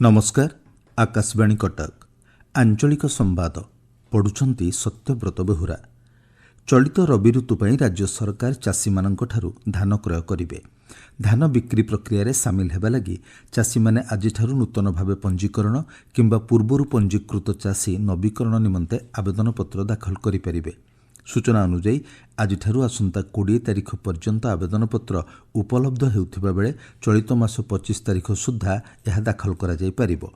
नमस्कार। आकाशवाणी कटक आंचलिक संवाद पढ़ुछंती सत्यव्रत बेहुरा। चलित रबि ऋतु पर राज्य सरकार चाषी मानू धान क्रय करेंगे। धान बिक्री प्रक्रिया सामिल होगा लगी चाषी मैंने आज नूतन भाव पंजीकरण किंबा पूर्वर पंजीकृत चाषी नवीकरण निमंते आवेदन पत्र दाखल करें। सूचना अनुजाई आज आसंता 20 तारिख पर्यंत आवेदन पत्र उपलब्ध होउथिबा बेले चलित मास 25 तारिख सुधा यह दाखल करा जाय परिबो।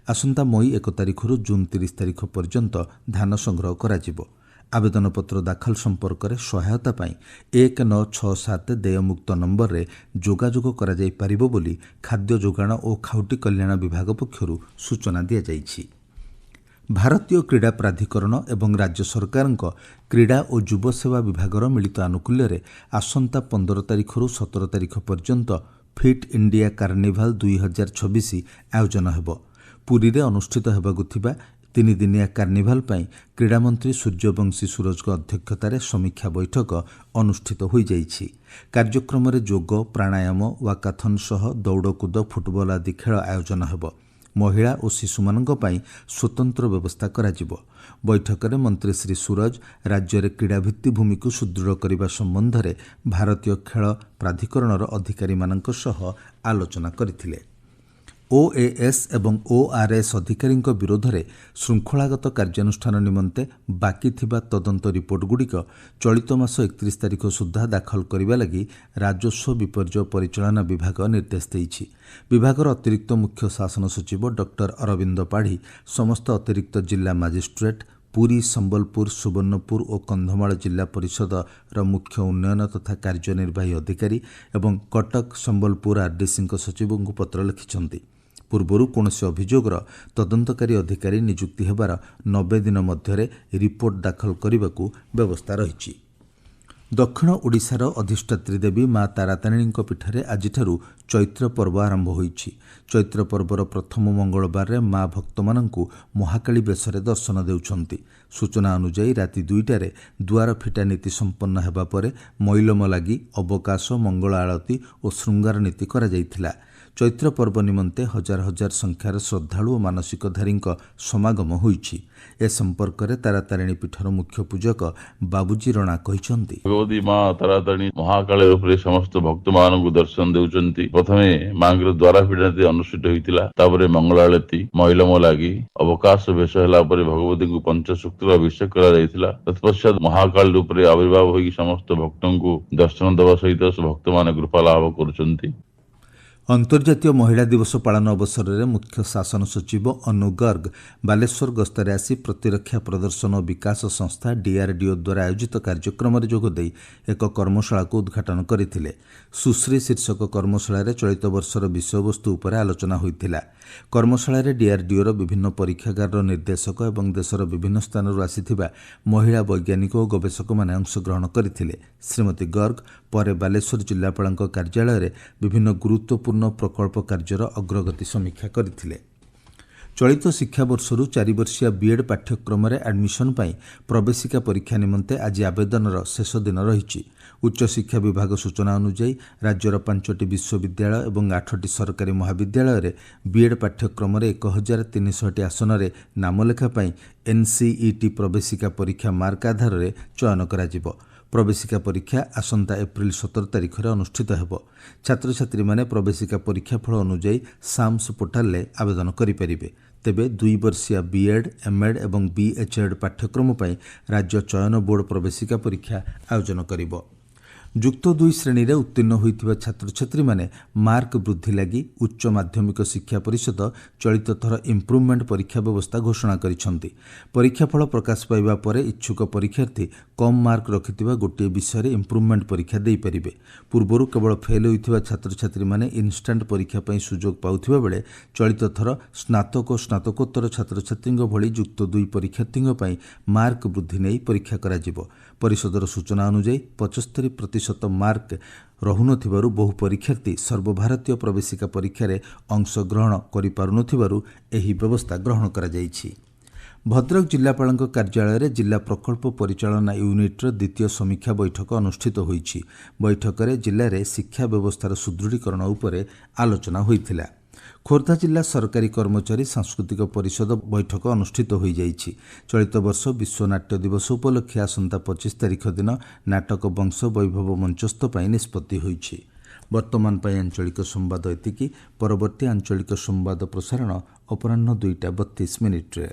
आसंता मई 1 तारिख रु जून 30 तारिख पर्यंत धान संग्रह कराजिबो। आवेदन पत्र दाखल संपर्क में सहायता पाई 1967 देयमुक्त नंबर रे जोगाजोग करा जाय परिबो बोली खाद्य जोगाण और खाउटी कल्याण विभाग पक्षरु सूचना दिया जायछि। भारतीय क्रीड़ा प्राधिकरण एवं राज्य सरकार क्रीड़ा और युव सेवा विभागर मिलित आनुकूल्य रे आसंता 15 तारिख रु 17 तारिख पर्यंत फिट इंडिया कार्निभाल 2026 आयोजन हेबो। पुरी रे अनुष्ठित हेबाकु थिबा 3 दिनिया कार्निभाल पई क्रीड़ा मंत्री सूर्यवंशी सूरज अध्यक्षतार समीक्षा बैठक अनुष्ठित होई जाइछि। कार्यक्रम रे जोग प्राणायाम वाकाथन सह दौड़कूद फुटबल आदि खेल आयोजन हेबो। महिला और शिशु मानक पई स्वतंत्र व्यवस्था कराजिबो। बैठक में मंत्री श्री सूरज राज्य रे क्रीड़ा भित्तिभूमि को सुदृढ़ करने संबंध में भारतीय खेल प्राधिकरण अधिकारी मानक सह आलोचना करथिले। ओएएस एवं ओआरएस अधिकारी विरोध में श्रृंखलागत कार्यानुष्ठान निमंते बाकी थिबा तदंत रिपोर्ट गुड़िक चलित मास 31 तारिख सुधा दाखल करने लगी राजस्व विपर्यय परिचालना विभाग निर्देश देइछि। विभागर अतिरिक्त मुख्य शासन सचिव डॉक्टर अरविंद पाढ़ी समस्त अतिरिक्त जिला मजिस्ट्रेट पुरी संबलपुर सुवर्णपुर और कंधमाल जिला परिषद मुख्य उन्नयन तथा कार्यनिर्वाही अधिकारी एवं कटक संबलपुर आरडीसी सचिव को पत्र लिखिछन्ति। पूर्वर कौनसी अभियोगर तदंतकारी अधिकारी नियुक्ति हेबार 90 दिन मध्य रिपोर्ट दाखल करने को व्यवस्था रही। दक्षिण ओडिशार अधिष्ठात्री देवी माँ तारातारिणी पीठरे आज चैत्र पर्व आरंभ होइछि। चैत्र पर्वर प्रथम मंगलबार रे माँ भक्त मानंकु महाकाली बेशरे दर्शन देउछन्ति। सूचना अनुसार राति 2टारे दुआर फिटा नीति संपन्न हेबा परे मैलम लागि अवकाश मंगल आळती और श्रृंगार नीति करा जायथिला। चैत्र पर्व निमंते हजार हजार संख्यार श्रद्धालु और मानसिकधारी समागम होइछि। ए संपर्क में तारातारिणी पीठर मुख्य पूजक बाबूजी रणा कहिसंति, भगवती माँ तारातारिणी महाकाली रूप समस्त भक्त मान दर्शन देउचंती। प्रथमे माँ द्वारा पीड़ा अनुष्ठित होइतिला, तापरे मंगल आळती मैलम लागि अवकाश बेश होला परे भगवती को पंचसूक्त अभिषेक करा जायतिला। तत्पश्चात महाकाली रूप आविर्भाव होई समस्त भक्तों को दर्शन देवा सहित भक्त मान कृपा लाभ करुचंती। अंतर्जातीय महिला दिवस पालन अवसर में मुख्य शासन सचिव अनु गर्ग बालेश्वर गस्तर आसी प्रतिरक्षा प्रदर्शन और विकास संस्था डीआरडीओ द्वारा आयोजित कार्यक्रम में जोगदे एक कर्मशाला को उद्घाटन करथिले। सुश्री शीर्षक कर्मशाला चलित वर्षर विषयवस्तु उपर आलोचना होइतिला। कर्मशाला डीआरडीओ विभिन्न परीक्षागार निर्देशक और देशर विभिन्न स्थान आसीथिबा महिला वैज्ञानिक और गवेषक माने अंशग्रहण करथिले। श्रीमती गर्ग पर बालेश्वर जिलापाल कार्यालय में विभिन्न गुरुत्वपूर्ण प्रकल्प कार्यर अग्रगति समीक्षा करथिले। चलित शिक्षा वर्षर 4 वर्षीय बीएड पाठ्यक्रम एडमिशन पाई प्रवेशिका परीक्षा निमंते आज आवेदनर शेष दिन रही। उच्च शिक्षा विभाग सूचना अनुसार राज्यर 5टी विश्वविद्यालय और 8टी सरकारी महाविद्यालय में बीएड पाठ्यक्रम 1300टी आसन में नामलेखा पाई एनसीईटी प्रवेशिका परीक्षा मार्क आधार में चयन करा। प्रवेशिका परीक्षा आसंता एप्रिल 17 तारिख में अनुष्ठित हेबो। छात्र छात्री माने प्रवेशिका परीक्षा फल अनुसार साम्स पोर्टाल रे आवेदन करें। तेबे 2 वर्षीय बीएड एमएड और बीएचएड पाठ्यक्रम पर राज्य चयन बोर्ड प्रवेशिका परीक्षा आयोजन करिबो। जुक्त 2 श्रेणी में उत्तीर्ण होइतिबा छात्र छात्री माने मार्क वृद्धि लगी उच्च माध्यमिक शिक्षा परिषद चलित थर इम्प्रुवमेंट परीक्षा व्यवस्था घोषणा करिसंति। परीक्षाफल प्रकाश पाइबा परे इच्छुक परीक्षार्थी कम मार्क रखिथिबा गोटे विषय इम्प्रुवमेंट परीक्षा देई परिबे। पूर्वरु केवल फेल होइतिबा छात्र छात्री माने इन्स्टांट परीक्षा पई सुजोग पाउथिबा बेले चलित थर स्नातक और स्नातकोत्तर छात्र छात्री भली जुक्त 2 परीक्षार्थी पई मार्क वृद्धि नहीं परीक्षा कराजिबो। परिषदर सूचना अनुसार 75% मार्क रहुनथिबारु बहु परीक्षार्थी सर्वभारतीय प्रवेशिका परीक्षा रे अंशग्रहण करिपारुनथिबारु एही व्यवस्था ग्रहण करा जायछि। भद्रक जिलापाल कार्यालय में जिला प्रकल्प परिचालना यूनिट्र द्वितीय समीक्षा बैठक अनुष्ठित होईछि। बैठक में जिले में शिक्षा व्यवस्थार सुदृढ़ीकरण उपरे आलोचना होइथिला। ଖୋର୍ଦ୍ଧା ଜିଲ୍ଲା ସରକାରୀ କର୍ମଚାରୀ ସାଂସ୍କୃତିକ ପରିଷଦ ବୈଠକ ଅନୁଷ୍ଠିତ ହୋଇଯାଇଛି। ଚଳିତ ବର୍ଷ ବିଶ୍ୱ ନାଟ୍ୟ ଦିବସ ଉପଲକ୍ଷେ ଆସନ୍ତା 25 ତାରିଖ ଦିନ ନାଟକ ବଂଶ ବୈଭବ ମଞ୍ଚସ୍ଥ ପାଇଁ ନିଷ୍ପତ୍ତି ହୋଇଛି। ବର୍ତ୍ତମାନ ପାଇଁ ଆଞ୍ଚଳିକ ସମ୍ବାଦ ଏତିକି। ପରବର୍ତ୍ତୀ ଆଞ୍ଚଳିକ ସମ୍ବାଦ ପ୍ରସାରଣ ଅପରାହ୍ନ 2ଟା 32 ମିନିଟ୍ରେ।